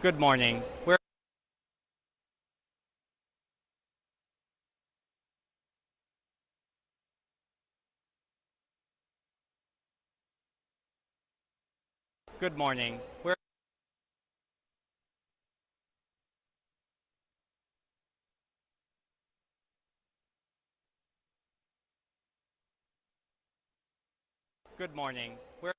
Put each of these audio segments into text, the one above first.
Good morning. We're Good morning. Good morning. We're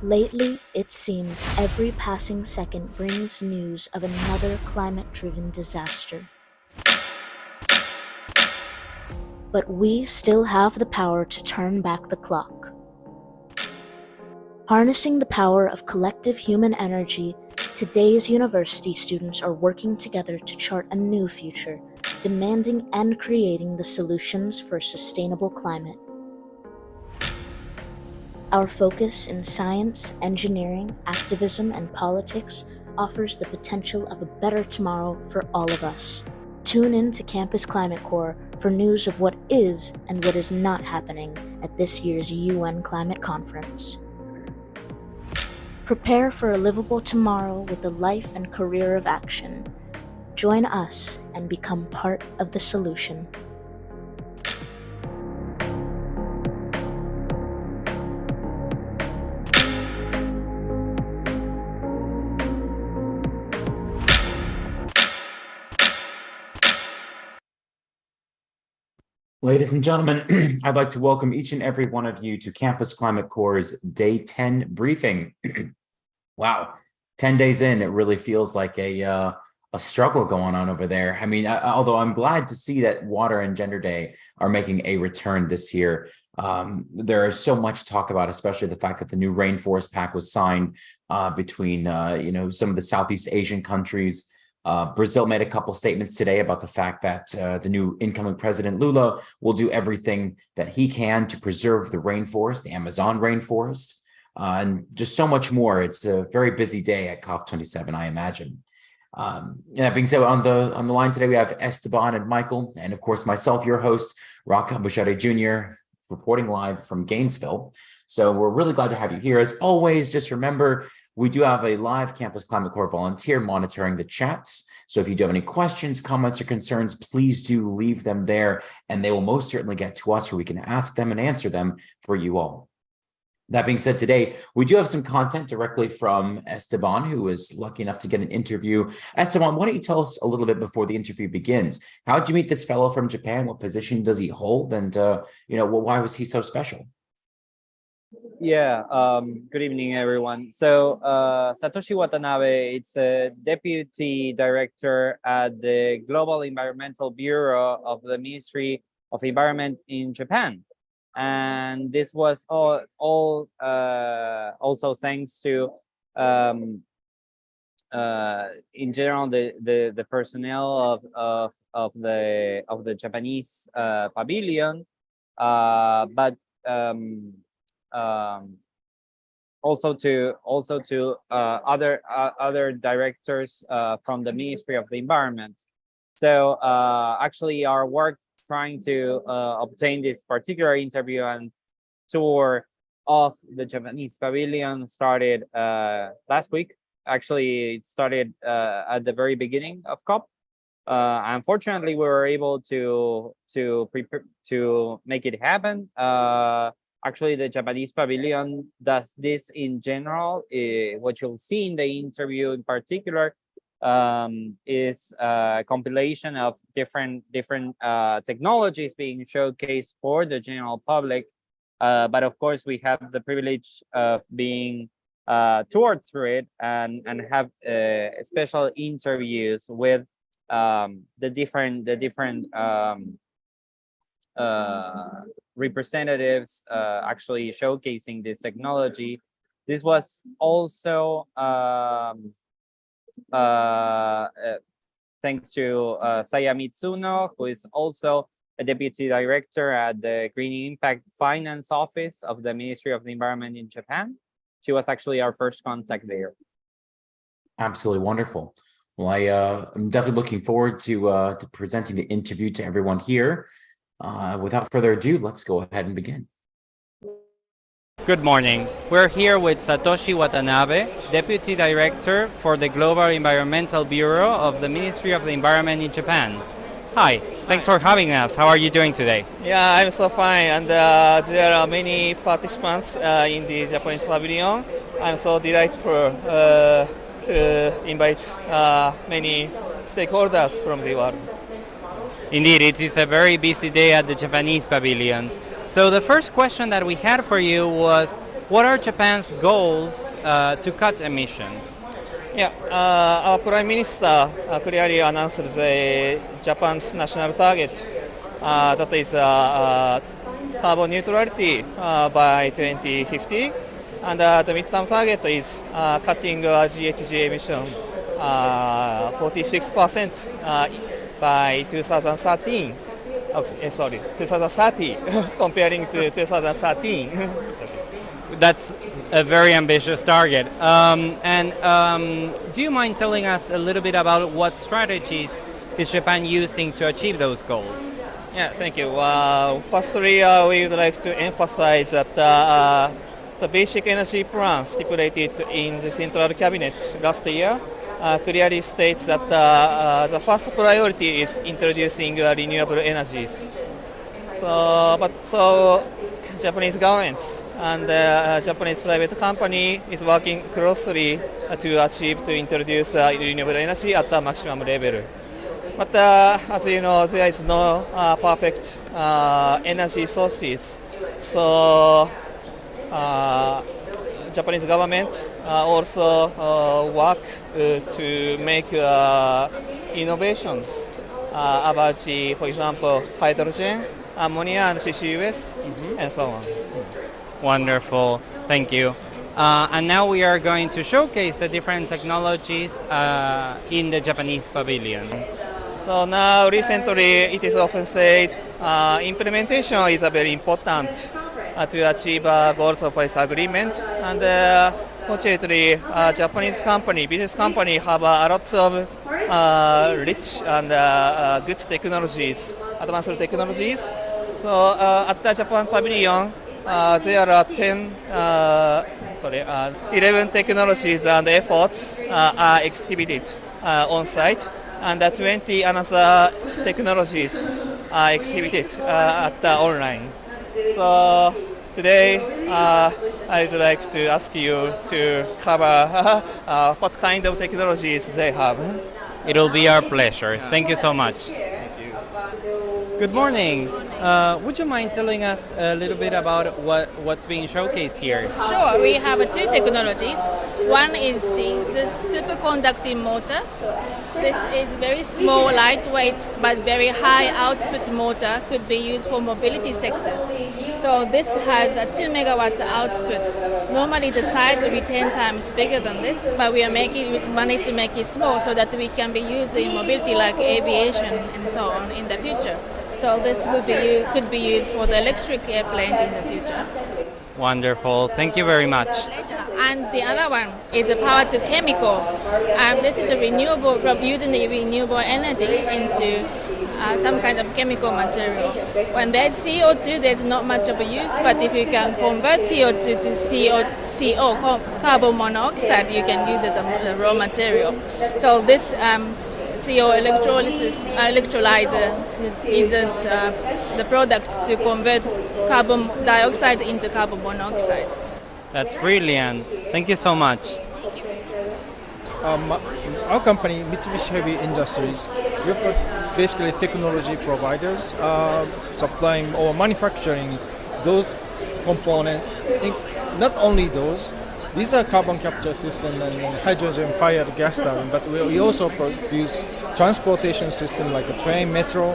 Lately, it seems every passing second brings news of another climate-driven disaster. But we still have the power to turn back the clock. Harnessing the power of collective human energy, today's university students are working together to chart a new future, demanding and creating the solutions for a sustainable climate. Our focus in science, engineering, activism, and politics offers the potential of a better tomorrow for all of us. Tune in to Campus Climate Corps for news of what is and what is not happening at this year's UN Climate Conference. Prepare for a livable tomorrow with a life and career of action. Join us and become part of the solution. Ladies and gentlemen, I'd like to welcome each and every one of you to Campus Climate Corps' Day 10 briefing. Wow, 10 days in, it really feels like a struggle going on over there. I mean, although I'm glad to see that Water and Gender Day are making a return this year. There is so much talk about, especially the fact that the new Rainforest Pact was signed between some of the Southeast Asian countries. Brazil made a couple statements today about the fact that the new incoming president Lula will do everything that he can to preserve the rainforest, the Amazon rainforest, and just so much more. It's a very busy day at COP27, I imagine. That being said, on the line today, we have Esteban and Michael, and of course myself, your host, Rock Bouchard Jr., reporting live from Gainesville. So we're really glad to have you here. As always, just remember, we do have a live Campus Climate Corps volunteer monitoring the chats. So if you do have any questions, comments, or concerns, please do leave them there, and they will most certainly get to us where we can ask them and answer them for you all. That being said, today, we do have some content directly from Esteban, who was lucky enough to get an interview. Esteban, why don't you tell us a little bit before the interview begins? How did you meet this fellow from Japan? What position does he hold? And, why was he so special? Yeah, good evening, everyone. So Satoshi Watanabe, it's a deputy director at the Global Environmental Bureau of the Ministry of Environment in Japan. And this was all also thanks to, in general, the personnel of the Japanese pavilion, but also to other directors from the Ministry of the Environment. So actually, our work trying to obtain this particular interview and tour of the Japanese pavilion started last week. Actually, it started at the very beginning of COP. Unfortunately, we were able to make it happen. Actually, the Japanese pavilion does this in general. What you'll see in the interview in particular is a compilation of different technologies being showcased for the general public. But of course, we have the privilege of being toured through it and have special interviews with the different representatives actually showcasing this technology. This was also thanks to Saya Mitsuno, who is also a deputy director at the Green Impact Finance Office of the Ministry of the Environment in Japan. She was actually our first contact there. Absolutely wonderful. Well, I'm definitely looking forward to presenting the interview to everyone here. Without further ado, let's go ahead and begin. Good morning. We're here with Satoshi Watanabe, Deputy Director for the Global Environmental Bureau of the Ministry of the Environment in Japan. Hi, thanks for having us. How are you doing today? Yeah, I'm so fine, and there are many participants in the Japanese pavilion. I'm so delightful to invite many stakeholders from the world. Indeed, it is a very busy day at the Japanese pavilion. So the first question that we had for you was, what are Japan's goals to cut emissions? Yeah, our Prime Minister clearly announced the Japan's national target, that is carbon neutrality by 2050, and the midterm target is cutting our GHG emission 46% by 2013. 2030, comparing to 2013. That's a very ambitious target. Do you mind telling us a little bit about what strategies is Japan using to achieve those goals? Yeah, thank you. Firstly, we would like to emphasize that the basic energy plan stipulated in the Central Cabinet last year clearly states that the first priority is introducing renewable energies. So Japanese governments and Japanese private company is working closely to introduce renewable energy at the maximum level. But as you know, there is no perfect energy sources. So Japanese government also work to make innovations about the, for example, hydrogen, ammonia, and CCUS, and so on. Wonderful. Thank you. And now we are going to showcase the different technologies in the Japanese pavilion. So now recently it is often said implementation is very important to achieve goals of Paris Agreement, and fortunately Japanese company, business company have lots of rich and good technologies, advanced technologies. So at the Japan Pavilion there are 11 technologies and efforts are exhibited on site, and 20 another technologies are exhibited at the online. So today I'd like to ask you to cover what kind of technologies they have. It'll be our pleasure. Thank you so much. Thank you. Good morning. Would you mind telling us a little bit about what's being showcased here? Sure, we have two technologies. One is the superconducting motor. This is very small, lightweight, but very high output motor, could be used for mobility sectors. So this has a 2 megawatt output. Normally the size will be 10 times bigger than this, but we managed to make it small so that we can be used in mobility like aviation and so on in the future. So this could be used for the electric airplanes in the future. Wonderful. Thank you very much. And the other one is a power to chemical. This is a renewable, from using the renewable energy into some kind of chemical material. When there's CO2, there's not much of a use, but if you can convert CO2 to CO, carbon monoxide, you can use it as the raw material. So this CO electrolyzer uses the product to convert carbon dioxide into carbon monoxide. That's brilliant. Thank you so much. Our company, Mitsubishi Heavy Industries, we're basically technology providers supplying or manufacturing those components. Not only those, these are carbon capture system and hydrogen-fired gas turbine, but we also produce transportation system like a train, metro,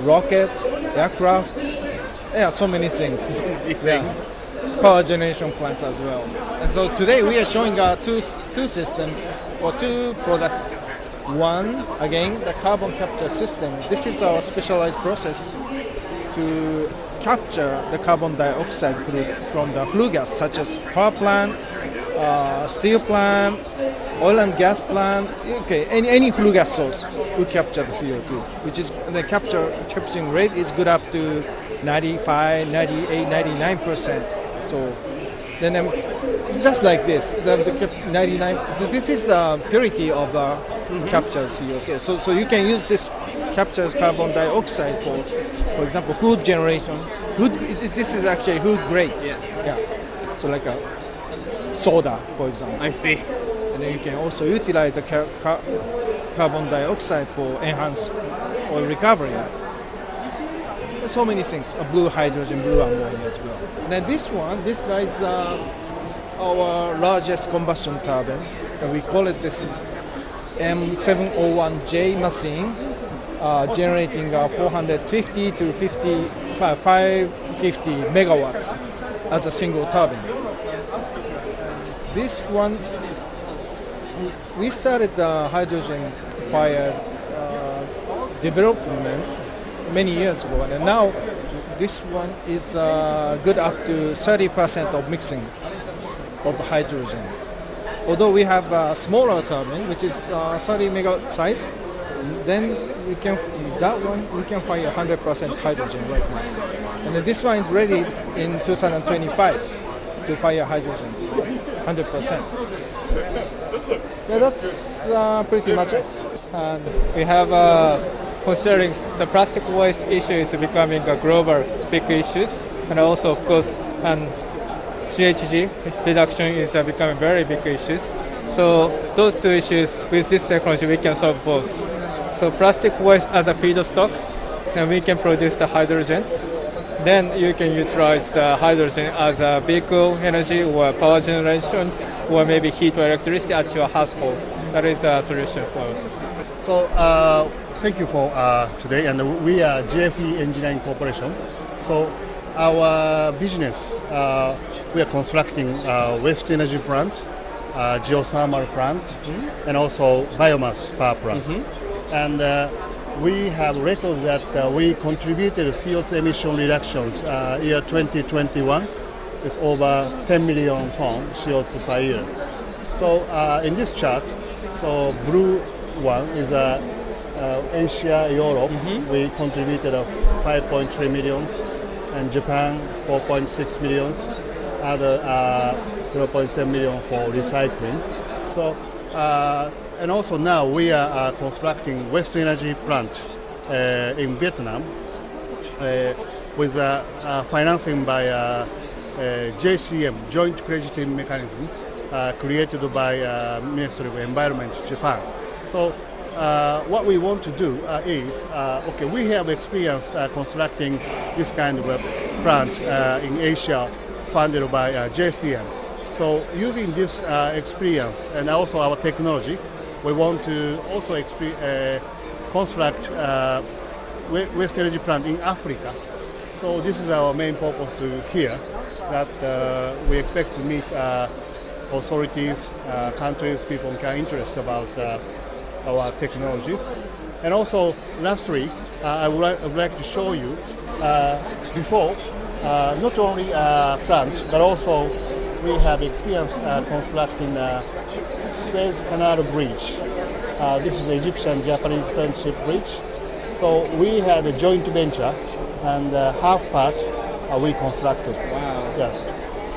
rockets, aircrafts. Yeah, so many things. Yeah. Power generation plants as well. And so today we are showing two systems or two products. One, again, the carbon capture system. This is our specialized process to capture the carbon dioxide from the flue gas, such as power plant, steel plant, oil and gas plant. Okay, any flue gas source will capture the CO2, which is the capturing rate is good up to 95, 98, 99%. So then just like this, the 99. This is the purity of captured CO2. So you can use this captures carbon dioxide for example, food generation. This is actually food grade. Yes. Yeah. So like a soda, for example. I see. And then you can also utilize the carbon dioxide for enhanced oil recovery. So many things, blue hydrogen, blue ammonia as well. And then this guy is our largest combustion turbine, and we call it this M701J machine, generating 450 to 550 megawatts as a single turbine. This one, we started the hydrogen-fired development many years ago, and now this one is good up to 30% of mixing of hydrogen. Although we have a smaller turbine, which is 30 megawatt size, then we can fire 100% hydrogen right now. And then this one is ready in 2025 to fire hydrogen, 100%. Yeah, that's pretty much it. And we have considering the plastic waste issue is becoming a global big issues, and also of course GHG reduction is becoming very big issues. So those two issues, with this technology we can solve both. So plastic waste as a feedstock, and we can produce the hydrogen. Then you can utilize hydrogen as a vehicle energy or power generation, or maybe heat or electricity at your household. That is a solution for us. So thank you for today, and we are GFE Engineering Corporation. So our business, we are constructing waste energy plant, geothermal plant, and also biomass power plant. And we have record that we contributed CO2 emission reductions year 2021. It's over 10 million ton CO2 per year. So in this chart, so blue one is Asia, Europe. We contributed 5.3 millions, and Japan 4.6 millions, other 0.7 million for recycling. So and also now we are constructing waste energy plant in Vietnam with financing by JCM, Joint Crediting Mechanism, created by Ministry of Environment, Japan. So what we want to do is, okay, we have experience constructing this kind of a plant in Asia funded by JCM. So using this experience and also our technology, we want to also construct waste energy plant in Africa. So this is our main purpose to here, that we expect to meet authorities, countries, people who are interested about our technologies. And also, lastly, I would like to show you before, not only plant, but also we have experience constructing Suez Canal Bridge. This is the Egyptian-Japanese friendship bridge. So we had a joint venture, and half part we constructed. Wow. Yes.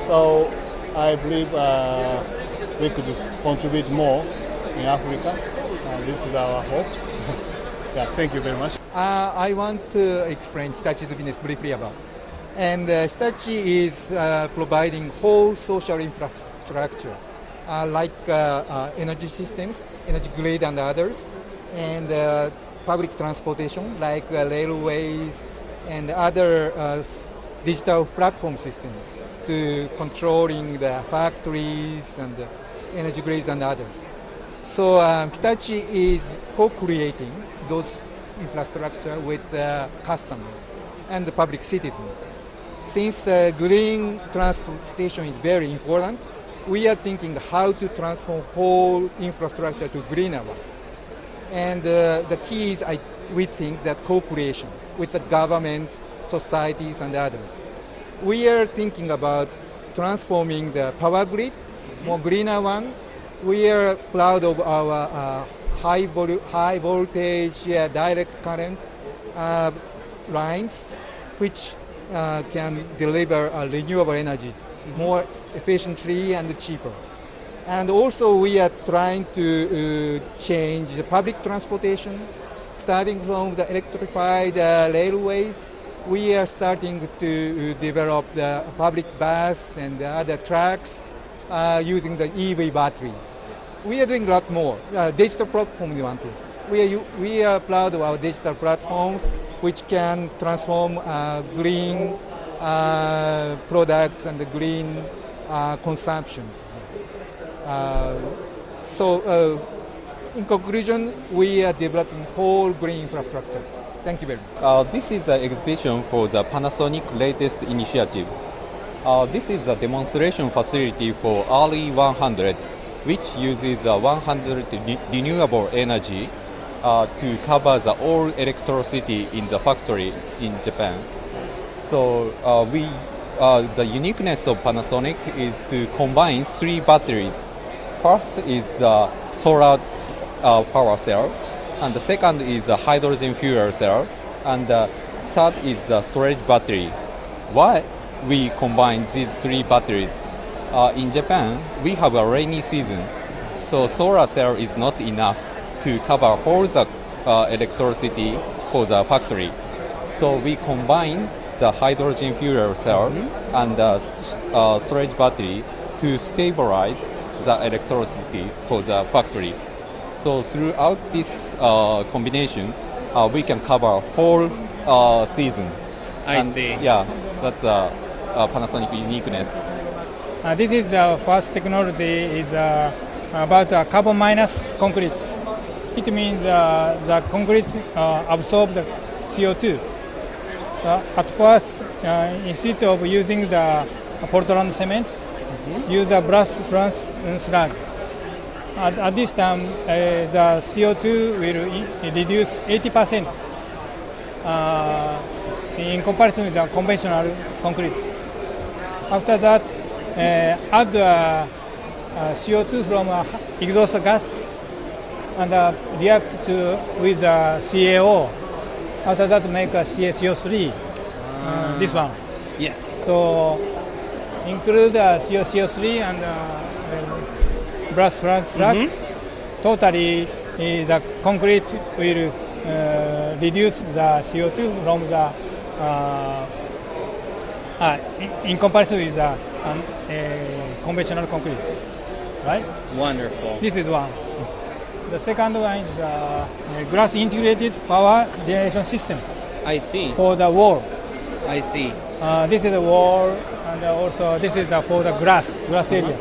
So I believe we could contribute more in Africa. This is our hope. Yeah, thank you very much. I want to explain Hitachi's business briefly about. And Hitachi is providing whole social infrastructure like energy systems, energy grid and others, and public transportation like railways and other digital platform systems to controlling the factories and the energy grids and others. So Hitachi is co-creating those infrastructure with customers and the public citizens. Since green transportation is very important, we are thinking how to transform whole infrastructure to greener one. And the key is we think that co-creation with the government, societies and others. We are thinking about transforming the power grid, more greener one. We are proud of our high voltage direct current lines, which can deliver renewable energies more efficiently and cheaper. And also we are trying to change the public transportation, starting from the electrified railways. We are starting to develop the public bus and the other trucks using the EV batteries. We are doing a lot more. Digital platform is one thing. We are proud of our digital platforms, which can transform green products and the green consumptions. In conclusion, we are developing whole green infrastructure. Thank you very much. This is an exhibition for the Panasonic latest initiative. This is a demonstration facility for RE100, which uses 100 renewable energy to cover the all electricity in the factory in Japan. So the uniqueness of Panasonic is to combine three batteries. First is solar power cell, and the second is a hydrogen fuel cell, and the third is a storage battery. Why we combine these three batteries? In Japan, we have a rainy season, so solar cell is not enough to cover all the electricity for the factory. So we combine the hydrogen fuel cell and the storage battery to stabilize the electricity for the factory. So throughout this combination, we can cover a whole season. I see. Yeah, that's Panasonic uniqueness. This is the first technology is about carbon minus concrete. It means the concrete absorbs the CO2. At first, instead of using the Portland cement, use the blast furnace slag. At this time, the CO2 will reduce 80% in comparison with the conventional concrete. After that, add CO2 from exhaust gas and react with CaO. After that, make a CaCO3. This one. Yes. So include CaCO3 and blast furnace slag. Totally, the concrete will reduce the CO2 from the in comparison with the conventional concrete, right? Wonderful. This is one. The second one is glass integrated power generation system I see. for the wall. I see. This is the wall, and also this is for the glass area.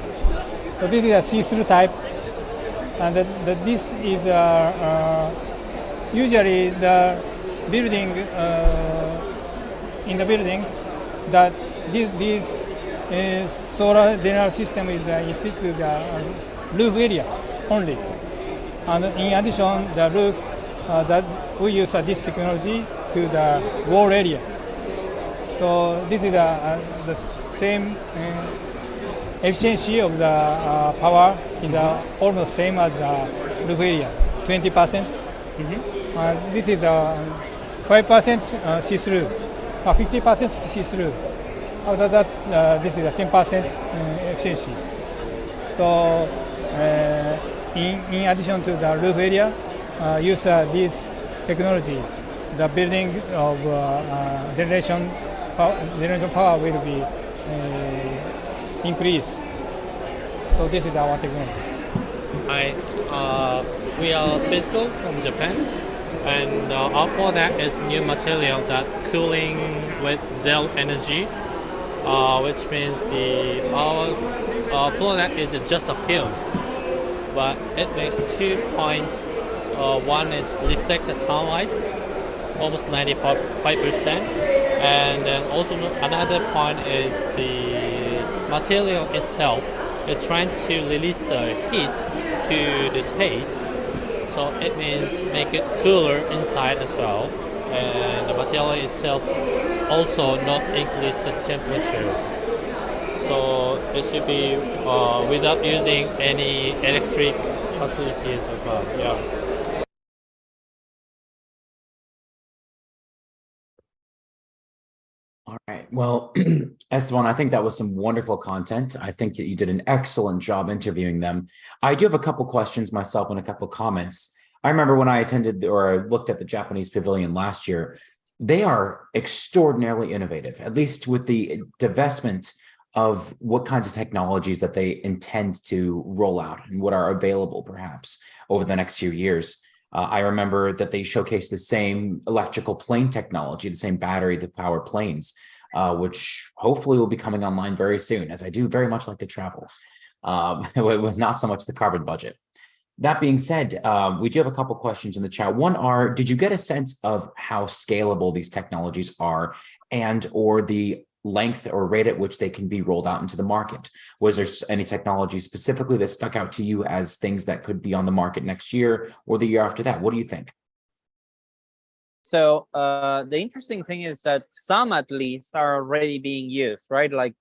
So this is a see-through type, and this is usually the building in the building that this solar general system is installed to the roof area only. And in addition, the roof that we use this technology to the wall area. So this is the same efficiency of the power is almost same as the roof area, 20%. This is 5% see-through, 50% see-through. After that, this is a 10% efficiency. So in addition to the roof area, use this technology, the building of generation power will be increased. So this is our technology. Hi, we are Spaceco from Japan, and our product is new material that cooling with gel energy, which means our product is just a film, but it makes 2 points. One is reflected sunlight, almost 95%, and then also another point is the material itself. It's trying to release the heat to the space, so it means make it cooler inside as well, and the material itself also not increase the temperature. So it should be without using any electric facilities as well. Yeah. All right. Well, Esteban, I think that was some wonderful content. I think that you did an excellent job interviewing them. I do have a couple questions myself and a couple comments. I remember when I attended or I looked at the Japanese pavilion last year, they are extraordinarily innovative, at least with the divestment of what kinds of technologies that they intend to roll out and what are available perhaps over the next few years. I remember that they showcased the same electrical plane technology, the same battery, the power planes, which hopefully will be coming online very soon, as I do very much like to travel, with not so much the carbon budget. That being said, we do have a couple questions in the chat. One are, did you get a sense of how scalable these technologies are and or the length or rate at which they can be rolled out into the market? Was there any technology specifically that stuck out to you as things that could be on the market next year or the year after that? What do you think? So the interesting thing is that some at least are already being used, right? Like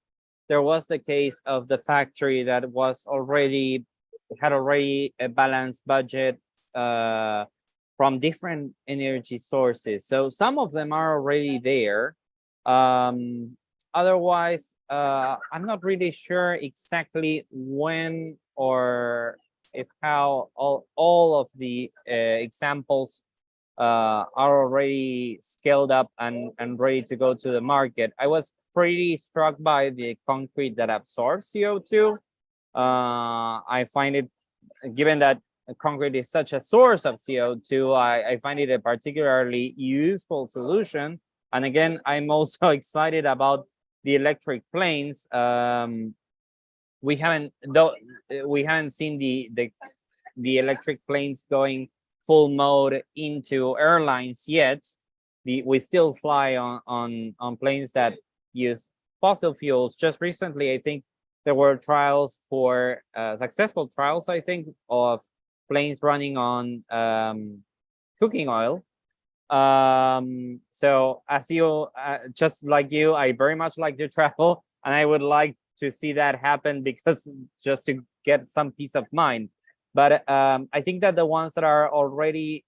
there was the case of the factory that had already a balanced budget from different energy sources. So some of them are already there. Otherwise, I'm not really sure exactly when or if how all of the examples are already scaled up and ready to go to the market. I was pretty struck by the concrete that absorbs CO2. I find it, given that concrete is such a source of CO2, I find it a particularly useful solution. And again, I'm also excited about the electric planes. We haven't seen the electric planes going full mode into airlines yet. We still fly on planes that use fossil fuels. Just recently, I think there were trials for successful trials, I think, of planes running on cooking oil. So as you, just like you, I very much like to travel, and I would like to see that happen, because just to get some peace of mind. But I think that the ones that are already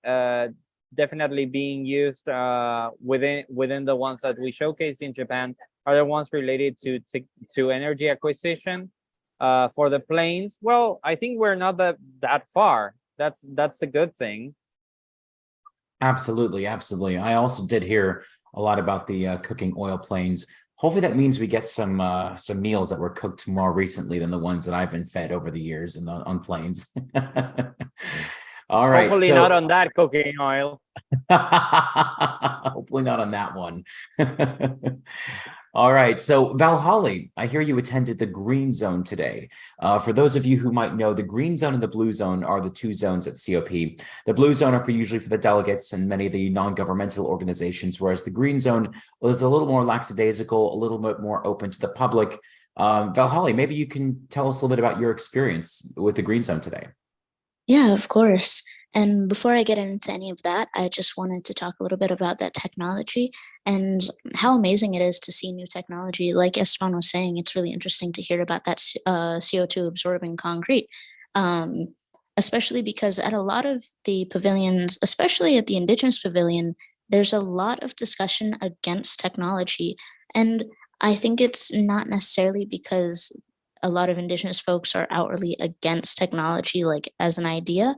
definitely being used within the ones that we showcased in Japan are the ones related to energy acquisition. For the planes, well, I think we're not that far. That's a good thing. Absolutely, absolutely. I also did hear a lot about the cooking oil planes. Hopefully that means we get some meals that were cooked more recently than the ones that I've been fed over the years and on planes. All right. Hopefully so, not on that cooking oil. hopefully not on that one. All right. So Valhalla, I hear you attended the Green Zone today. For those of you who might know, the Green Zone and the Blue Zone are the two zones at COP. The Blue Zone are usually for the delegates and many of the non-governmental organizations, whereas the Green Zone is a little more lackadaisical, a little bit more open to the public. Valhalla, maybe you can tell us a little bit about your experience with the Green Zone today. Yeah, of course. And before I get into any of that, I just wanted to talk a little bit about that technology and how amazing it is to see new technology. Like Esteban was saying, it's really interesting to hear about that CO2 absorbing concrete, especially because at a lot of the pavilions, especially at the Indigenous Pavilion, there's a lot of discussion against technology. And I think it's not necessarily because a lot of Indigenous folks are outwardly against technology, like as an idea,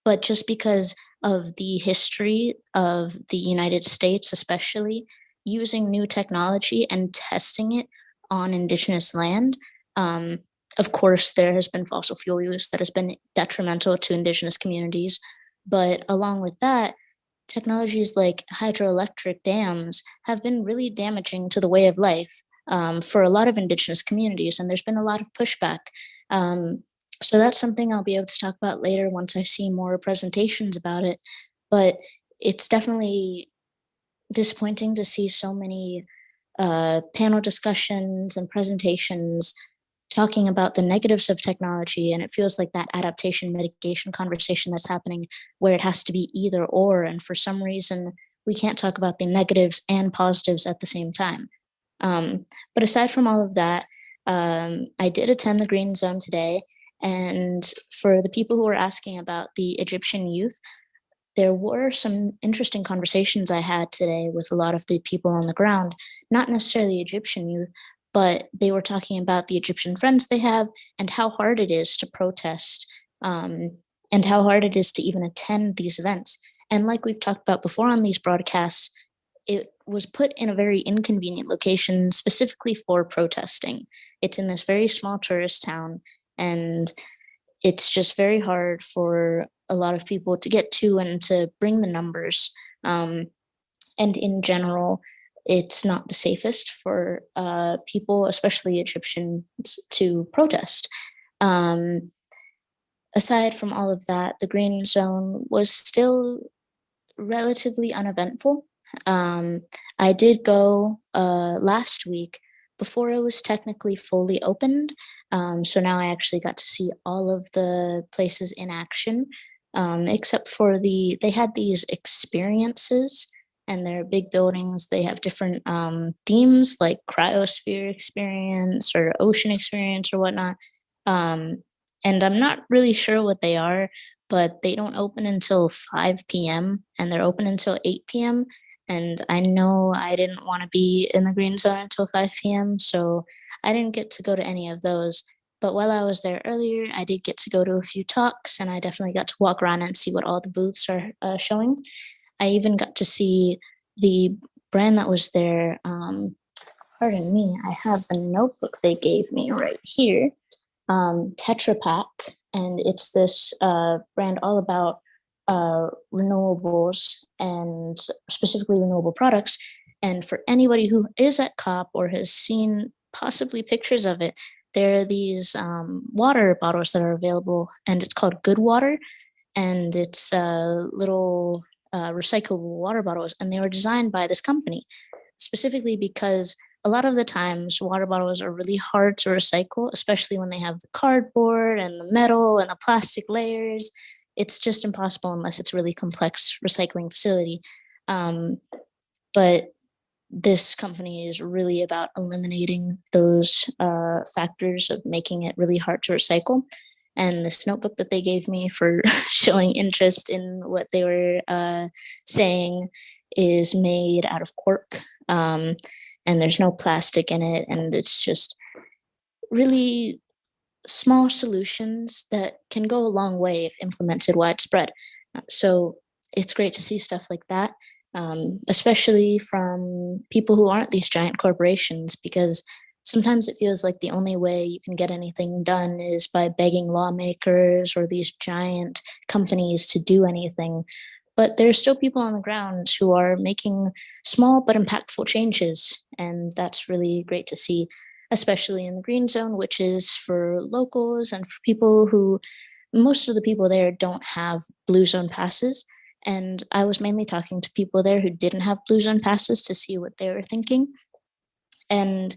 but just because of the history of the United States, especially using new technology and testing it on Indigenous land. Of course, there has been fossil fuel use that has been detrimental to Indigenous communities, but along with that, technologies like hydroelectric dams have been really damaging to the way of life for a lot of Indigenous communities, and there's been a lot of pushback. So that's something I'll be able to talk about later once I see more presentations about it. But it's definitely disappointing to see so many panel discussions and presentations talking about the negatives of technology. And it feels like that adaptation mitigation conversation that's happening where it has to be either or. And for some reason, we can't talk about the negatives and positives at the same time. But aside from all of that, I did attend the Green Zone today. And for the people who were asking about the Egyptian youth, there were some interesting conversations I had today with a lot of the people on the ground, not necessarily Egyptian youth, but they were talking about the Egyptian friends they have and how hard it is to protest and how hard it is to even attend these events. And like we've talked about before on these broadcasts, it was put in a very inconvenient location specifically for protesting. It's in this very small tourist town, and it's just very hard for a lot of people to get to and to bring the numbers. And in general, it's not the safest for people, especially Egyptians, to protest. Aside from all of that, the Green Zone was still relatively uneventful. I did go last week before it was technically fully opened. So now I actually got to see all of the places in action, except for they had these experiences, and they're big buildings. They have different themes like cryosphere experience or ocean experience or whatnot. And I'm not really sure what they are, but they don't open until 5 p.m. and they're open until 8 p.m. And I know I didn't want to be in the Green Zone until 5 p.m., so I didn't get to go to any of those. But while I was there earlier, I did get to go to a few talks, and I definitely got to walk around and see what all the booths are showing. I even got to see the brand that was there. Pardon me, I have the notebook they gave me right here. Tetra Pak. and it's this brand all about renewables and specifically renewable products. And for anybody who is at COP or has seen possibly pictures of it, there are these water bottles that are available, and it's called Good Water, and it's little recyclable water bottles, and they were designed by this company specifically because a lot of the times water bottles are really hard to recycle, especially when they have the cardboard and the metal and the plastic layers. It's just impossible unless it's a really complex recycling facility. But this company is really about eliminating those factors of making it really hard to recycle. And this notebook that they gave me for showing interest in what they were saying is made out of cork, and there's no plastic in it, and it's just really small solutions that can go a long way if implemented widespread. So it's great to see stuff like that, especially from people who aren't these giant corporations, because sometimes it feels like the only way you can get anything done is by begging lawmakers or these giant companies to do anything. But there's still people on the ground who are making small but impactful changes. And that's really great to see, especially in the green zone, which is for locals and for people who, most of the people there don't have blue zone passes. And I was mainly talking to people there who didn't have blue zone passes to see what they were thinking. And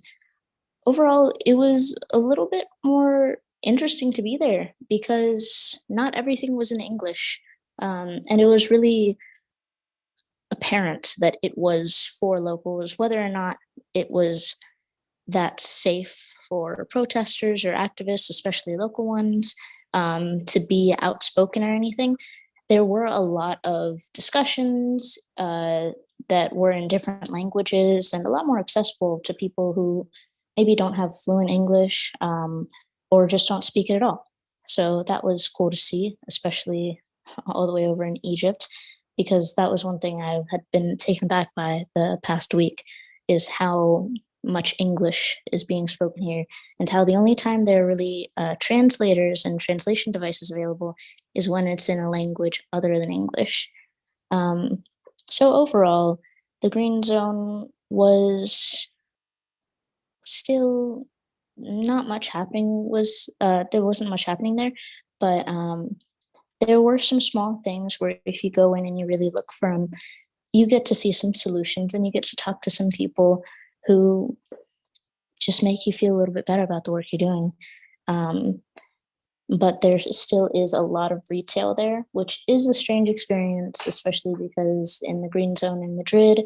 overall, it was a little bit more interesting to be there because not everything was in English. And it was really apparent that it was for locals, whether or not it was that safe for protesters or activists, especially local ones, to be outspoken or anything. There were a lot of discussions that were in different languages and a lot more accessible to people who maybe don't have fluent English or just don't speak it at all. So that was cool to see, especially all the way over in Egypt, because that was one thing I had been taken back by the past week, is how much English is being spoken here and how the only time there are really translators and translation devices available is when it's in a language other than English. So overall, the green zone was still not much happening. There wasn't much happening there, but there were some small things where if you go in and you really look for them, you get to see some solutions and you get to talk to some people who just make you feel a little bit better about the work you're doing. But there still is a lot of retail there, which is a strange experience, especially because in the green zone in Madrid,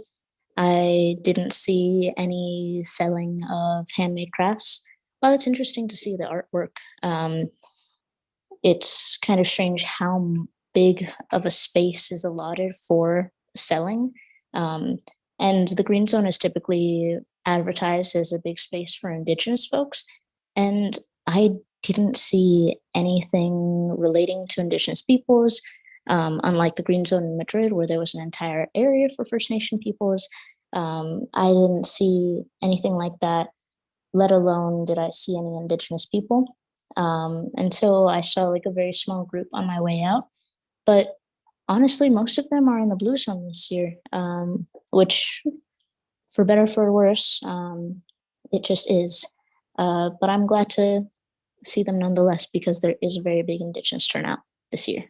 I didn't see any selling of handmade crafts. While it's interesting to see the artwork, it's kind of strange how big of a space is allotted for selling. And the green zone is typically advertised as a big space for Indigenous folks. And I didn't see anything relating to Indigenous peoples, unlike the green zone in Madrid, where there was an entire area for First Nation peoples. I didn't see anything like that, let alone did I see any Indigenous people, until I saw like a very small group on my way out. But honestly, most of them are in the blue zone this year, which, for better or for worse, it just is. But I'm glad to see them nonetheless, because there is a very big Indigenous turnout this year.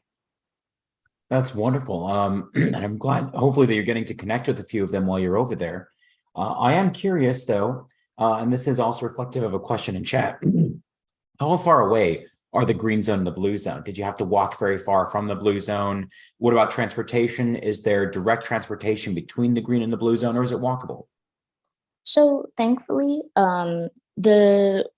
That's wonderful. And I'm glad, hopefully, that you're getting to connect with a few of them while you're over there. I am curious, though, and this is also reflective of a question in chat. How far away are the green zone and the blue zone? Did you have to walk very far from the blue zone? What about transportation? Is there direct transportation between the green and the blue zone, or is it walkable? So thankfully, the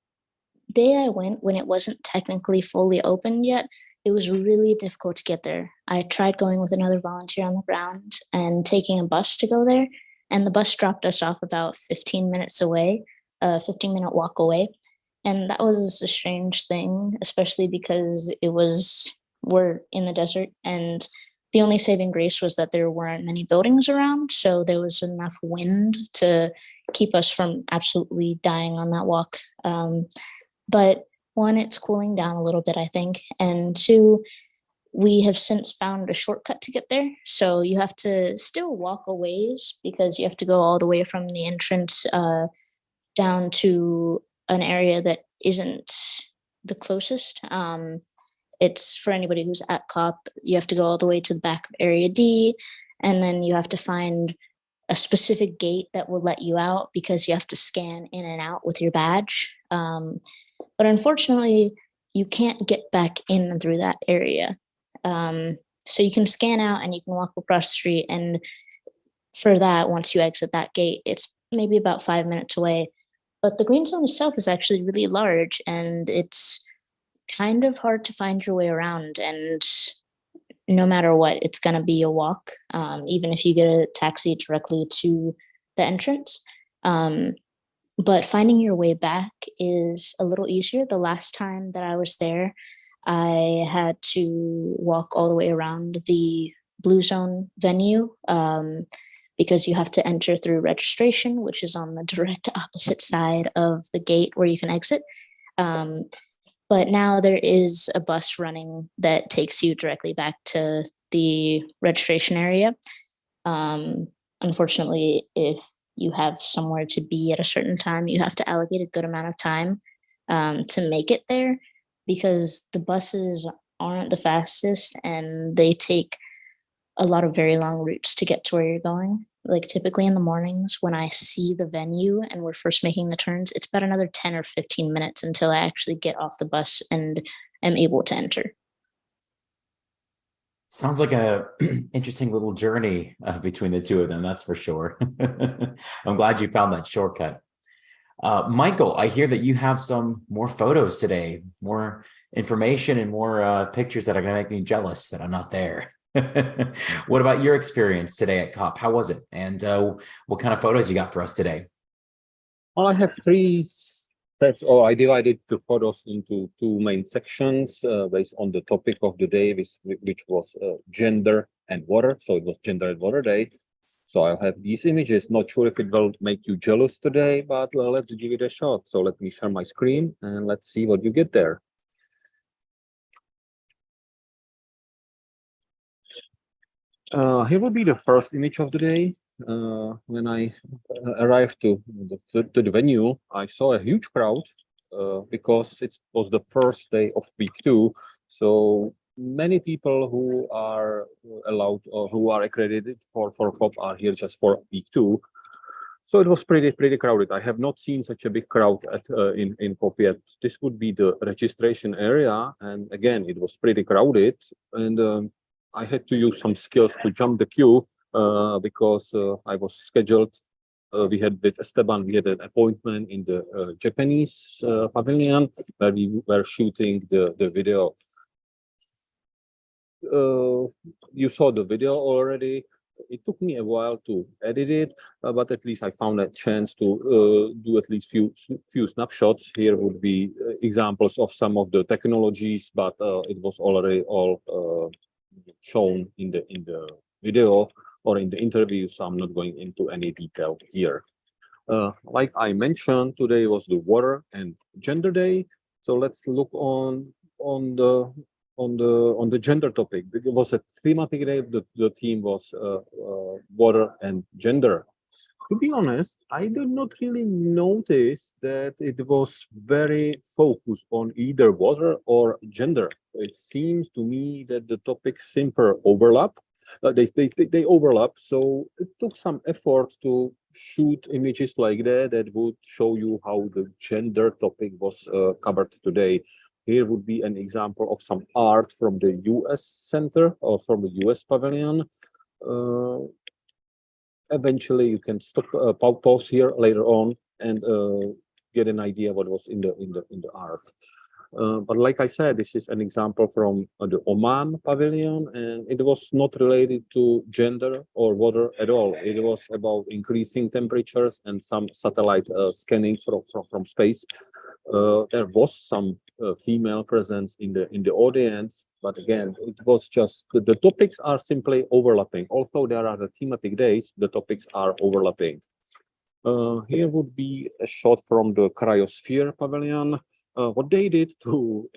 day I went, when it wasn't technically fully open yet, it was really difficult to get there. I tried going with another volunteer on the ground and taking a bus to go there, and the bus dropped us off about 15 minutes away, a 15-minute walk away. And that was a strange thing, especially because we're in the desert, and the only saving grace was that there weren't many buildings around, so there was enough wind to keep us from absolutely dying on that walk. But One, it's cooling down a little bit, I think. And two, we have since found a shortcut to get there. So you have to still walk a ways because you have to go all the way from the entrance down to an area that isn't the closest. It's for anybody who's at COP, you have to go all the way to the back of Area D, and then you have to find a specific gate that will let you out because you have to scan in and out with your badge. But unfortunately, you can't get back in through that area. So you can scan out and you can walk across the street. And for that, once you exit that gate, it's maybe about 5 minutes away. But the green zone itself is actually really large and it's kind of hard to find your way around. And no matter what, it's going to be a walk, even if you get a taxi directly to the entrance. But finding your way back is a little easier. The last time that I was there, I had to walk all the way around the Blue Zone venue because you have to enter through registration, which is on the direct opposite side of the gate where you can exit. But now there is a bus running that takes you directly back to the registration area. Unfortunately, if you have somewhere to be at a certain time, you have to allocate a good amount of time to make it there because the buses aren't the fastest and they take a lot of very long routes to get to where you're going. Like typically in the mornings when I see the venue and we're first making the turns, it's about another 10 or 15 minutes until I actually get off the bus and am able to enter. Sounds like a interesting little journey between the two of them, that's for sure. I'm glad you found that shortcut. Michael, I hear that you have some more photos today, more information and more pictures that are going to make me jealous that I'm not there. What about your experience today at COP? How was it? And what kind of photos you got for us today? Well, I have three sets, or I divided the photos into two main sections based on the topic of the day, which was gender and water. So it was Gender and Water Day. So I'll have these images. Not sure if it will make you jealous today, but let's give it a shot. So let me share my screen and let's see what you get there. Here will be the first image of the day. When I arrived to the venue, I saw a huge crowd because it was the first day of week 2. So many people who are allowed or who are accredited for COP are here just for week 2. So it was pretty crowded. I have not seen such a big crowd in COP yet. This would be the registration area, and again, it was pretty crowded. And I had to use some skills to jump the queue because I was scheduled. We had with Esteban, we had an appointment in the Japanese pavilion where we were shooting the video. You saw the video already. It took me a while to edit it, but at least I found a chance to do at least few snapshots. Here would be examples of some of the technologies, but it was already all shown in the video or in the interview, so I'm not going into any detail here. Like I mentioned, today was the Water and Gender Day. So let's look on the gender topic. It was a thematic day. The theme was water and gender. To be honest, I did not really notice that it was very focused on either water or gender. It seems to me that the topics simply overlap. They overlap, so it took some effort to shoot images like that would show you how the gender topic was covered today. Here would be an example of some art from the US Center or from the US Pavilion. Eventually, you can stop, pause here later on and get an idea what was in the art. But like I said, this is an example from the Oman Pavilion, and it was not related to gender or water at all. It was about increasing temperatures and some satellite scanning from space. There was some female presence in the audience, but again, it was just the topics are simply overlapping. Although there are the thematic days, the topics are overlapping. Here would be a shot from the Cryosphere Pavilion. what they did to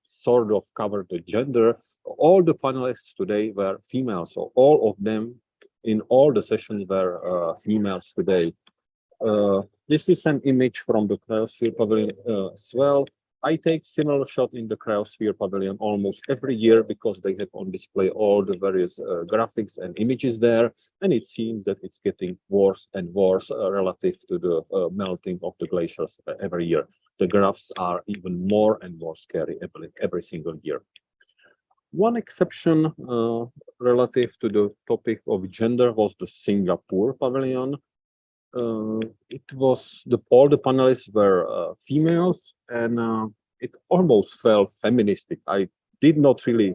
sort of cover the gender, all the panelists today were females, so all of them in all the sessions were females today. This is an image from the Cryosphere Pavilion as well. I take similar shot in the Cryosphere Pavilion almost every year because they have on display all the various graphics and images there, and it seems that it's getting worse and worse relative to the melting of the glaciers every year. The graphs are even more and more scary every single year. One exception relative to the topic of gender was the Singapore Pavilion. It was all the panelists were females, and it almost felt feministic. I did not really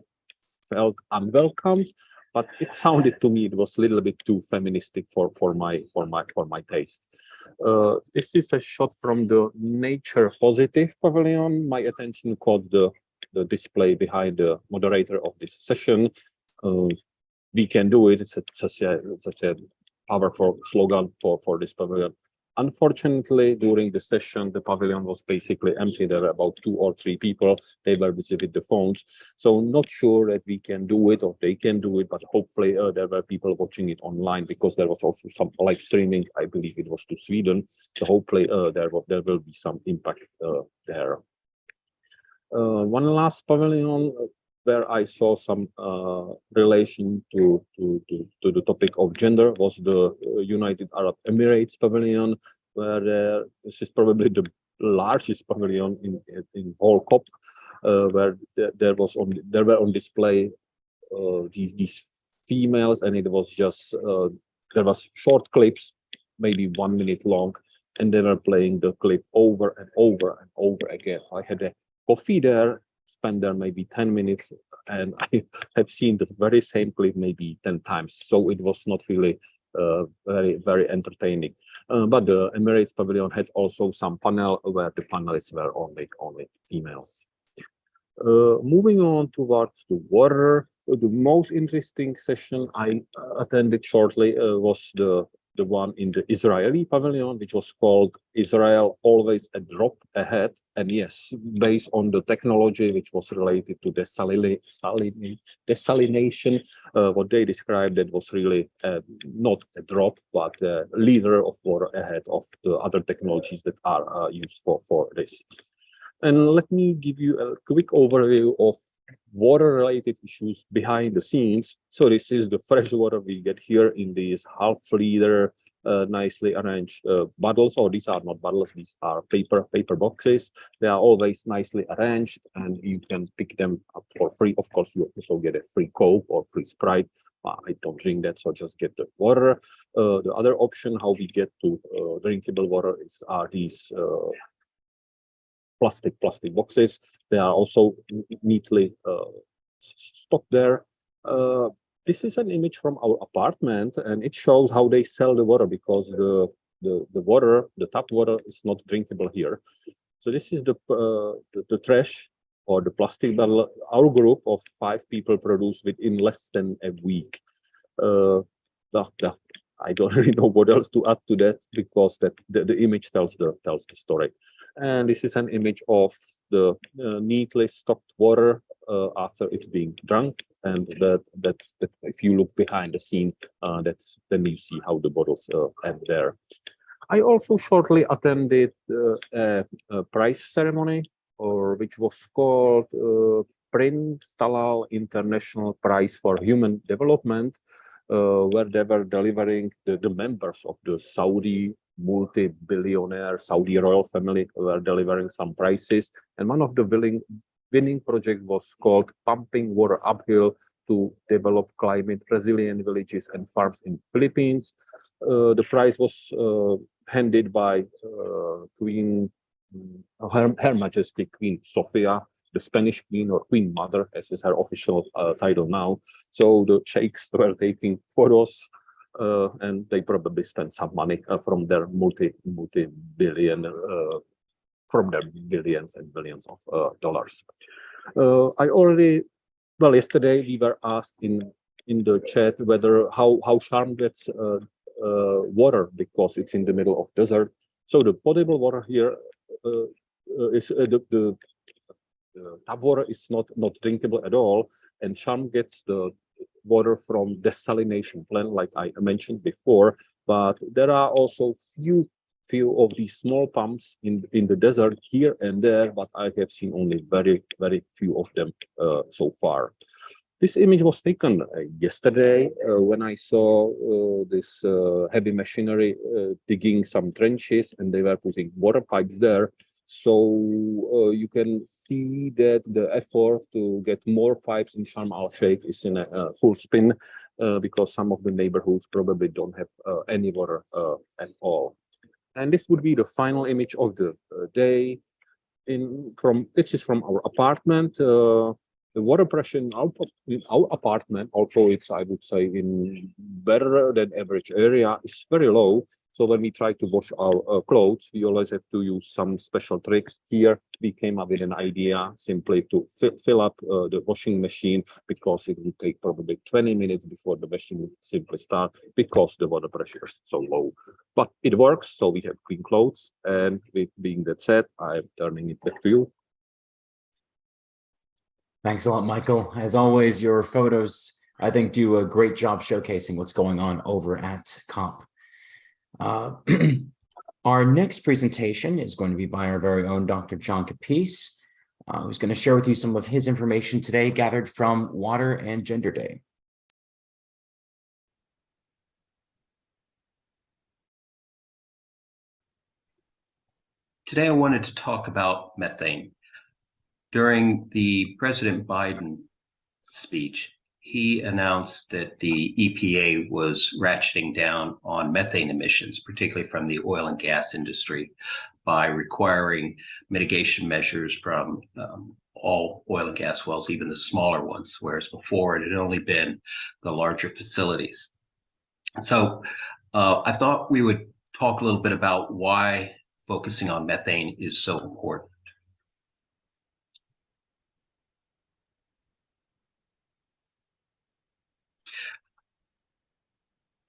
felt unwelcome, but it sounded to me it was a little bit too feministic for my taste. This is a shot from the Nature Positive Pavilion. My attention caught the display behind the moderator of this session. We can do it. It's such a powerful slogan for this pavilion. Unfortunately, during the session, the pavilion was basically empty. There were about 2 or 3 people. They were busy with the phones. So not sure that we can do it or they can do it, but hopefully there were people watching it online because there was also some live streaming. I believe it was to Sweden. So hopefully there will be some impact there. One last pavilion where I saw some relation to the topic of gender was the United Arab Emirates Pavilion, where this is probably the largest pavilion in whole COP, where there were on display these females, and it was just there was short clips, maybe 1 minute long, and they were playing the clip over and over and over again. I had a coffee there, spent there maybe 10 minutes, and I have seen the very same clip maybe 10 times. So it was not really very entertaining. But the Emirates Pavilion had also some panel where the panelists were only females. Moving on towards the water, the most interesting session I attended shortly was the one in the Israeli pavilion, which was called Israel Always a Drop Ahead. And yes, based on the technology which was related to desalination, what they described that was really not a drop, but a liter of water ahead of the other technologies that are used for this. And let me give you a quick overview of water-related issues behind the scenes. So this is the fresh water we get here in these half-liter, nicely arranged bottles. Or these are not bottles; these are paper boxes. They are always nicely arranged, and you can pick them up for free. Of course, you also get a free Coke or free Sprite. I don't drink that, so just get the water. The other option how we get to drinkable water are these plastic boxes. They are also neatly stocked there. This is an image from our apartment, and it shows how they sell the water because the water, the tap water, is not drinkable here. So this is the trash or the plastic bottle. Our group of 5 people produced within less than a week. I don't really know what else to add to that because the image tells the story. And this is an image of the neatly stocked water after it's being drunk, and that if you look behind the scene, then you see how the bottles end there. I also shortly attended a prize ceremony, which was called Prince Talal International Prize for Human Development, where they were delivering the members of the Saudi multi-billionaire Saudi royal family were delivering some prizes, and one of the winning projects was called Pumping Water Uphill to develop climate resilient villages and farms in Philippines. The prize was handed by Her Majesty Queen Sofia, the Spanish Queen or Queen Mother, as is her official title now. So the sheikhs were taking photos, and they probably spent some money from their multi-billion, from their billions and billions of dollars. Yesterday we were asked in the chat whether how Sharm gets water because it's in the middle of desert. So the potable water here the tap water is not drinkable at all, and Sharm gets the water from desalination plant, like I mentioned before. But there are also few of these small pumps in the desert here and there, but I have seen only very few of them so far. This image was taken yesterday when I saw this heavy machinery digging some trenches, and they were putting water pipes there. So you can see that the effort to get more pipes in Sharm el Sheikh is in a full spin because some of the neighborhoods probably don't have any water at all. And this would be the final image of the day. This is from our apartment. The water pressure in our apartment, although it's, I would say, in better than average area, is very low. So when we try to wash our clothes, we always have to use some special tricks. Here, we came up with an idea simply to fill up the washing machine, because it would take probably 20 minutes before the machine would simply start, because the water pressure is so low. But it works, so we have clean clothes. And with being that said, I'm turning it back to you. Thanks a lot, Michael. As always, your photos, I think, do a great job showcasing what's going on over at COP. Our next presentation is going to be by our very own Dr. John Capice, who's going to share with you some of his information today gathered from Water and Gender Day. Today, I wanted to talk about methane. During the President Biden speech, he announced that the EPA was ratcheting down on methane emissions, particularly from the oil and gas industry, by requiring mitigation measures from all oil and gas wells, even the smaller ones, whereas before it had only been the larger facilities. So I thought we would talk a little bit about why focusing on methane is so important.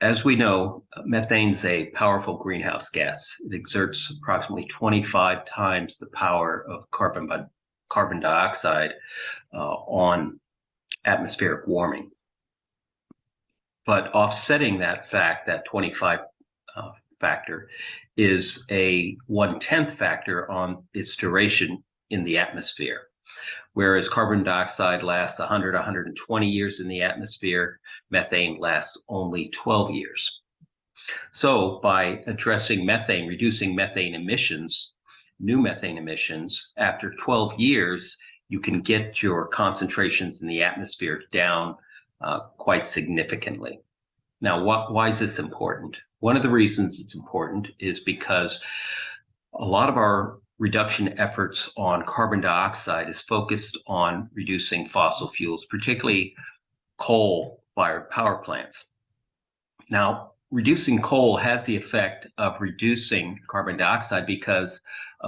As we know, methane is a powerful greenhouse gas. It exerts approximately 25 times the power of carbon dioxide on atmospheric warming. But offsetting that fact, that 25 factor, is a 1/10 factor on its duration in the atmosphere. Whereas carbon dioxide lasts 100, 120 years in the atmosphere, methane lasts only 12 years. So by addressing methane, reducing methane emissions, new methane emissions, after 12 years, you can get your concentrations in the atmosphere down quite significantly. Now, why is this important? One of the reasons it's important is because a lot of our reduction efforts on carbon dioxide is focused on reducing fossil fuels, particularly coal-fired power plants. Now, reducing coal has the effect of reducing carbon dioxide because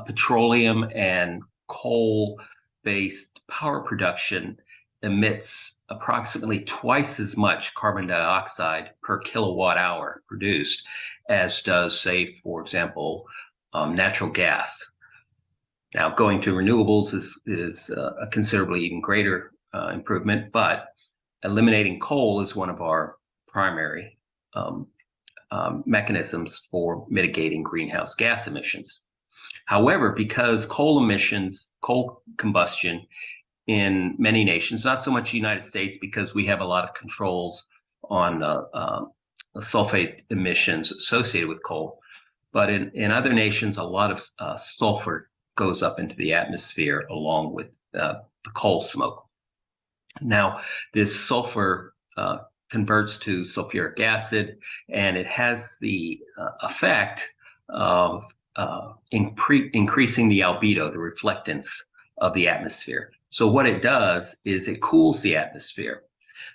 petroleum and coal-based power production emits approximately twice as much carbon dioxide per kilowatt hour produced as does, say, for example, natural gas. Now, going to renewables is a considerably even greater improvement, but eliminating coal is one of our primary mechanisms for mitigating greenhouse gas emissions. However, because coal combustion in many nations, not so much the United States because we have a lot of controls on sulfate emissions associated with coal, but in other nations, a lot of sulfur goes up into the atmosphere along with the coal smoke. Now, this sulfur converts to sulfuric acid, and it has the effect of increasing the albedo, the reflectance of the atmosphere. So what it does is it cools the atmosphere.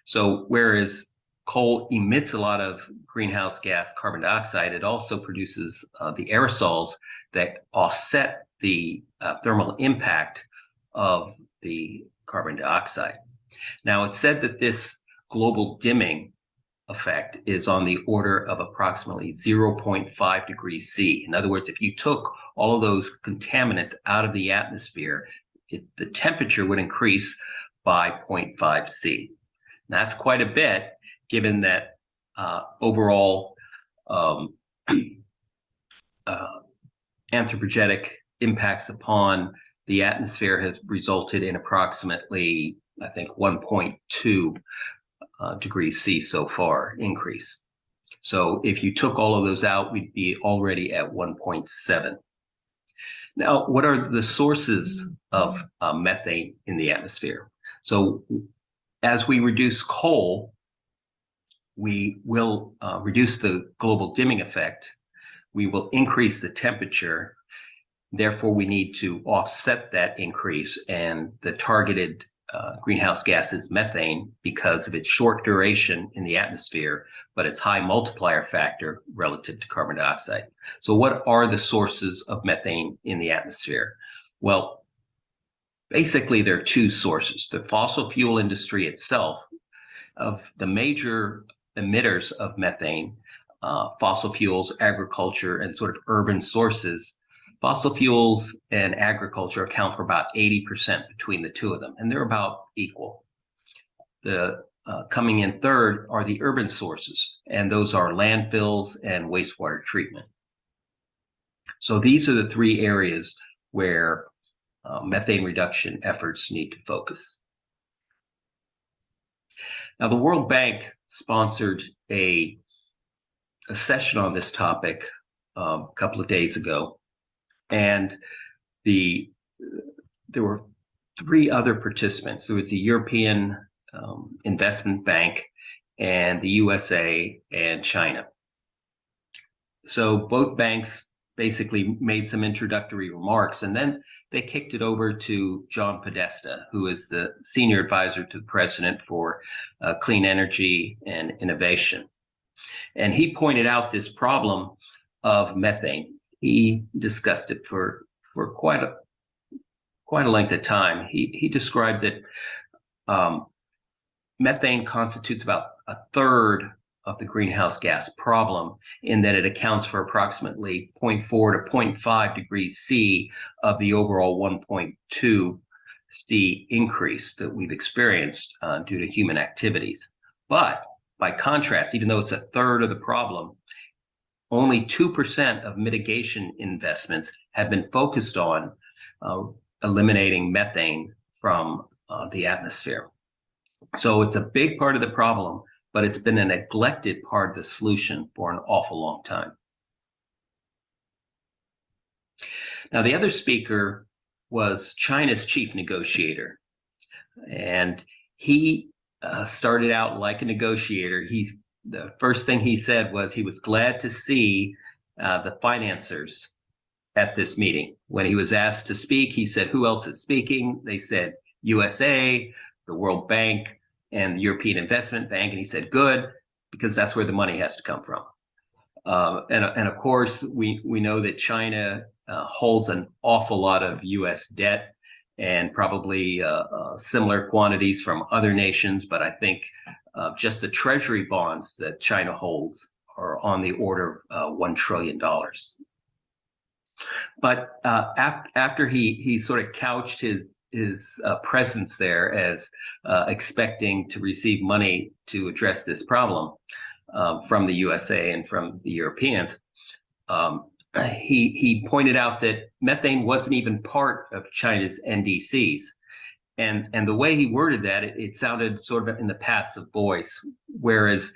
So whereas coal emits a lot of greenhouse gas carbon dioxide, it also produces the aerosols that offset the thermal impact of the carbon dioxide. Now, it's said that this global dimming effect is on the order of approximately 0.5 degrees C. In other words, if you took all of those contaminants out of the atmosphere, the temperature would increase by 0.5 C. And that's quite a bit, given that overall anthropogenic impacts upon the atmosphere has resulted in approximately, I think, 1.2 degrees C so far increase. So if you took all of those out, we'd be already at 1.7. Now, what are the sources of methane in the atmosphere? So as we reduce coal, we will reduce the global dimming effect. We will increase the temperature. Therefore, we need to offset that increase, and the targeted greenhouse gas is methane because of its short duration in the atmosphere, but its high multiplier factor relative to carbon dioxide. So what are the sources of methane in the atmosphere? Well, basically there are two sources. The fossil fuel industry itself, of the major emitters of methane, fossil fuels, agriculture, and sort of urban sources. Fossil fuels and agriculture account for about 80% between the two of them, and they're about equal. The coming in third are the urban sources, and those are landfills and wastewater treatment. So these are the three areas where methane reduction efforts need to focus. Now, the World Bank sponsored a session on this topic a couple of days ago, and there were three other participants. There was the European Investment Bank and the USA and China. So both banks basically made some introductory remarks, and then they kicked it over to John Podesta, who is the senior advisor to the president for clean energy and innovation. And he pointed out this problem of methane. He discussed it for quite a length of time. He described that methane constitutes about a third of the greenhouse gas problem, in that it accounts for approximately 0.4 to 0.5 degrees C of the overall 1.2 C increase that we've experienced due to human activities. But by contrast, even though it's a third of the problem, only 2% of mitigation investments have been focused on eliminating methane from the atmosphere. So it's a big part of the problem, but it's been a neglected part of the solution for an awful long time. Now, the other speaker was China's chief negotiator, and he started out like a negotiator. The first thing he said was he was glad to see the financiers at this meeting. When he was asked to speak, he said, "Who else is speaking?" They said, USA, the World Bank, and the European Investment Bank. And he said, "Good, because that's where the money has to come from." And of course, we know that China holds an awful lot of US debt, and probably similar quantities from other nations. But I think just the treasury bonds that China holds are on the order of $1 trillion. But after he sort of couched his presence there as expecting to receive money to address this problem from the USA and from the Europeans, he pointed out that methane wasn't even part of China's NDCs. And the way he worded that, it sounded sort of in the passive voice, whereas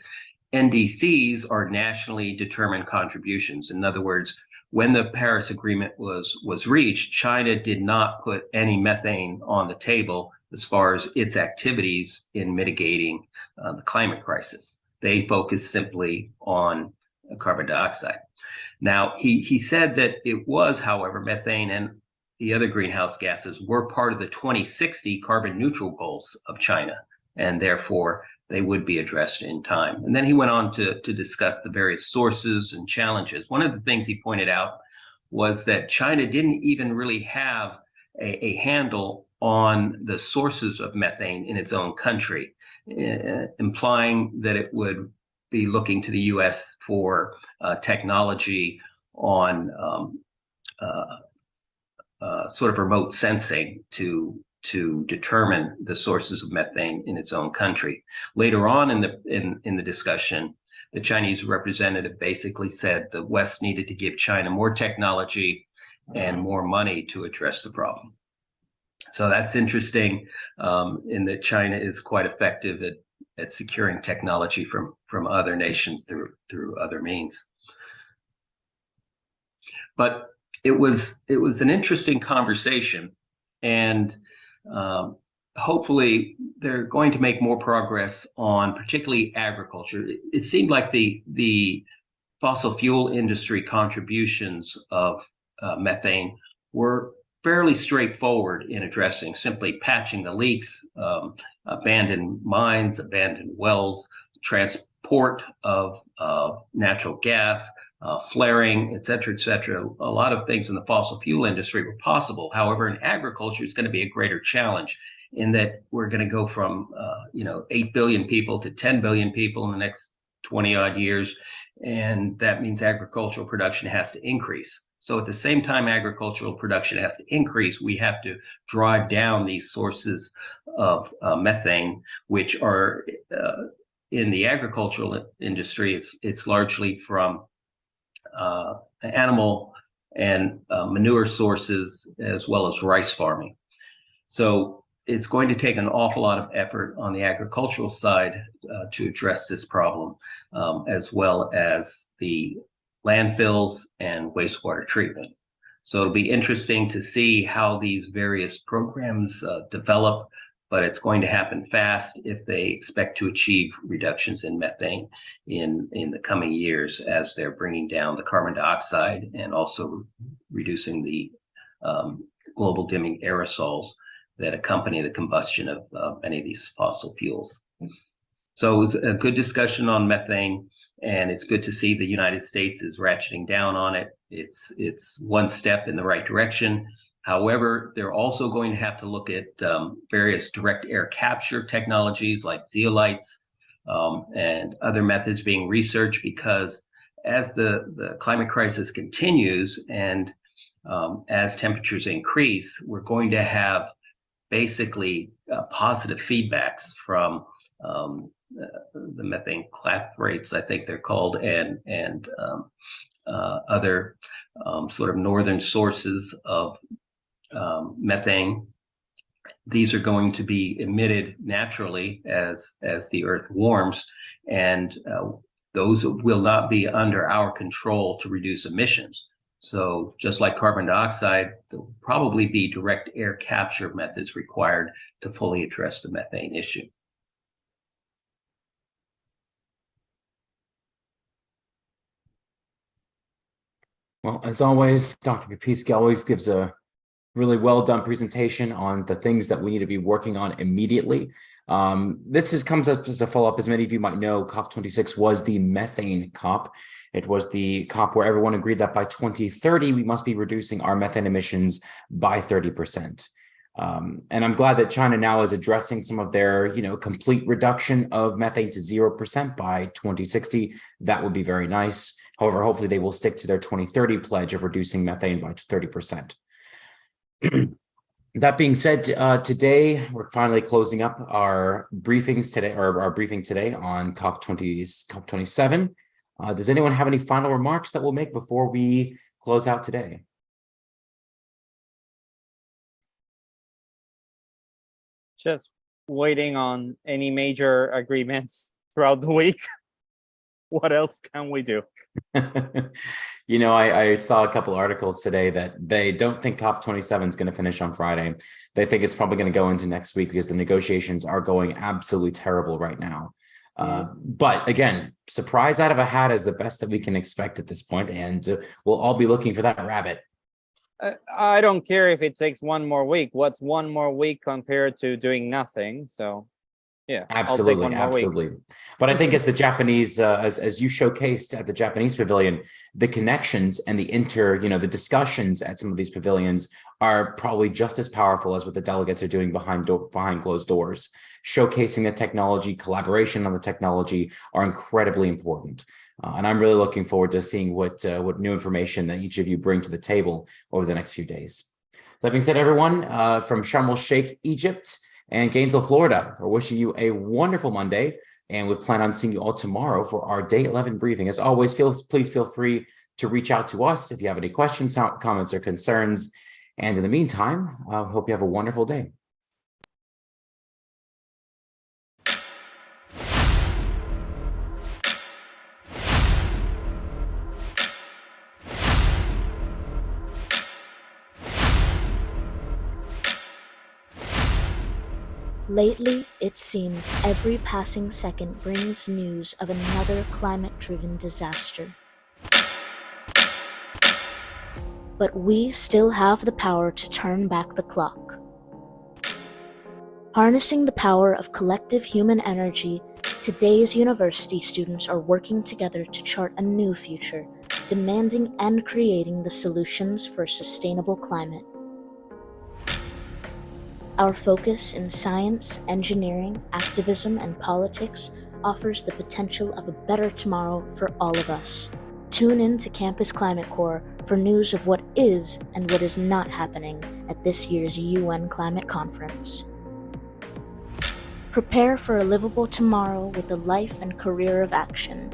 NDCs are nationally determined contributions. In other words, when the Paris Agreement was reached, China did not put any methane on the table as far as its activities in mitigating the climate crisis. They focused simply on carbon dioxide. Now, he said that it was, however, methane and the other greenhouse gases were part of the 2060 carbon neutral goals of China, and therefore they would be addressed in time. And then he went on to discuss the various sources and challenges. One of the things he pointed out was that China didn't even really have a handle on the sources of methane in its own country, implying that it would be looking to the U.S. for technology on sort of remote sensing to determine the sources of methane in its own country. Later on in the discussion, the Chinese representative basically said the West needed to give China more technology and more money to address the problem. So that's interesting, in that China is quite effective at securing technology from other nations through other means. But it was an interesting conversation, and hopefully they're going to make more progress on particularly agriculture. It seemed like the fossil fuel industry contributions of methane were fairly straightforward in addressing, simply patching the leaks, abandoned mines, abandoned wells, transport of natural gas, flaring, et cetera, et cetera. A lot of things in the fossil fuel industry were possible. However, in agriculture, it's going to be a greater challenge in that we're going to go from 8 billion people to 10 billion people in the next 20 odd years. And that means agricultural production has to increase. So at the same time agricultural production has to increase, we have to drive down these sources of methane, which are in the agricultural industry, it's largely from animal and manure sources, as well as rice farming. So it's going to take an awful lot of effort on the agricultural side to address this problem, as well as the landfills and wastewater treatment. So it'll be interesting to see how these various programs develop, but it's going to happen fast if they expect to achieve reductions in methane in the coming years, as they're bringing down the carbon dioxide and also reducing the global dimming aerosols that accompany the combustion of many of these fossil fuels. So it was a good discussion on methane, and it's good to see the United States is ratcheting down on it. It's one step in the right direction. However, they're also going to have to look at various direct air capture technologies like zeolites and other methods being researched, because as the climate crisis continues and as temperatures increase, we're going to have basically positive feedbacks from the methane clathrates, I think they're called, and other sort of northern sources of methane. These are going to be emitted naturally as the Earth warms, and those will not be under our control to reduce emissions. So just like carbon dioxide, there'll probably be direct air capture methods required to fully address the methane issue. Well, as always, Dr. Kapinski always gives a really well done presentation on the things that we need to be working on immediately. This comes up as a follow-up. As many of you might know, COP26 was the methane COP. It was the COP where everyone agreed that by 2030, we must be reducing our methane emissions by 30%. And I'm glad that China now is addressing some of their, complete reduction of methane to 0% by 2060. That would be very nice. However, hopefully they will stick to their 2030 pledge of reducing methane by 30%. That being said, today we're finally closing up our briefings today, or our briefing today on COP27. Does anyone have any final remarks that we'll make before we close out today? Just waiting on any major agreements throughout the week. What else can we do? I saw a couple articles today that they don't think COP27 is going to finish on Friday. They think it's probably going to go into next week because the negotiations are going absolutely terrible right now. But again, surprise out of a hat is the best that we can expect at this point, and we'll all be looking for that rabbit. I don't care if it takes one more week. What's one more week compared to doing nothing? So, Yeah, Absolutely, I'll take 1 more week. absolutely. But I think as the Japanese, as you showcased at the Japanese pavilion, the connections and the discussions at some of these pavilions are probably just as powerful as what the delegates are doing behind closed doors. Showcasing the technology, collaboration on the technology are incredibly important. And I'm really looking forward to seeing what new information that each of you bring to the table over the next few days. That being said, everyone, from Sharm el-Sheikh, Egypt, and Gainesville, Florida, we're wishing you a wonderful Monday, and we plan on seeing you all tomorrow for our Day 11 briefing. As always, please feel free to reach out to us if you have any questions, comments, or concerns. And in the meantime, I hope you have a wonderful day. Lately, it seems every passing second brings news of another climate-driven disaster. But we still have the power to turn back the clock. Harnessing the power of collective human energy, today's university students are working together to chart a new future, demanding and creating the solutions for a sustainable climate. Our focus in science, engineering, activism, and politics offers the potential of a better tomorrow for all of us. Tune in to Campus Climate Corps for news of what is and what is not happening at this year's UN Climate Conference. Prepare for a livable tomorrow with a life and career of action.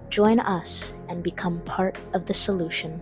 Join us and become part of the solution.